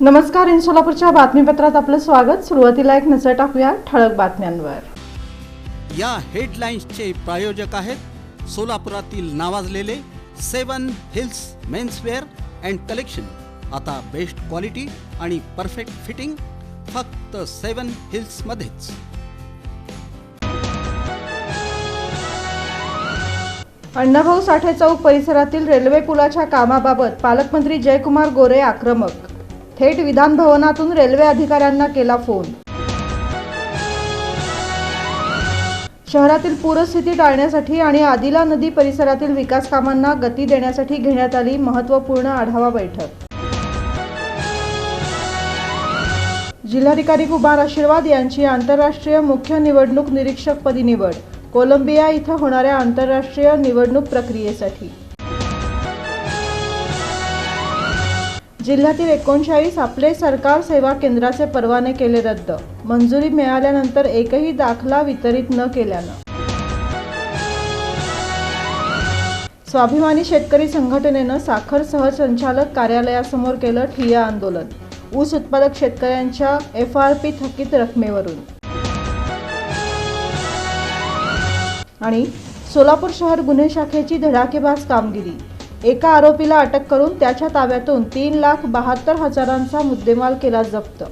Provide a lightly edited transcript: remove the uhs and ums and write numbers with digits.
नमस्कार. इन सोलापूरच्या बातमीपत्रात आपलं स्वागत. सुरुवातीला एक नजर टाकूया ठळक बातम्यांवर. या हेडलाईन्सचे प्रायोजक आहेत सोलापुरातील नावाजलेले 7 हिल्स मेन्सवेअर अँड कलेक्शन. आता बेस्ट क्वालिटी आणि परफेक्ट फिटिंग फक्त 7 हिल्स मध्येच. अण्णाभाऊ साठे चौक परिसरातील रेल्वे पुलाच्या कामाबाबत पालकमंत्री जयकुमार गोरे आक्रमक. थेट विधान भवनातून रेल्वे अधिकाऱ्यांना केला फोन. शहरातील पूरस्थिती टाळण्यासाठी आणि आदिला नदी परिसरातील विकास कामांना गती देण्यासाठी घेण्यात आली महत्त्वपूर्ण आढावा बैठक. जिल्हाधिकारी कुमार आशीर्वाद यांची आंतरराष्ट्रीय मुख्य निवडणूक निरीक्षकपदी निवड. कोलंबिया इथं होणाऱ्या आंतरराष्ट्रीय निवडणूक प्रक्रियेसाठी. जिल्ह्यातील 39 आपले सरकार सेवा केंद्राचे परवाने केले रद्द. मंजुरी मिळाल्यानंतर एकही दाखला वितरित न केल्यानं. स्वाभिमानी शेतकरी संघटनेनं साखर सहसंचालक कार्यालयासमोर केलं ठिय्या आंदोलन. ऊस उत्पादक शेतकऱ्यांच्या FRP थकीत रकमेवरून. आणि सोलापूर शहर गुन्हे शाखेची धडाकेबाज कामगिरी. एका आरोपीला अटक करून त्याच्या ताब्यातून 3,72,000चा मुद्देमाल केला जप्त.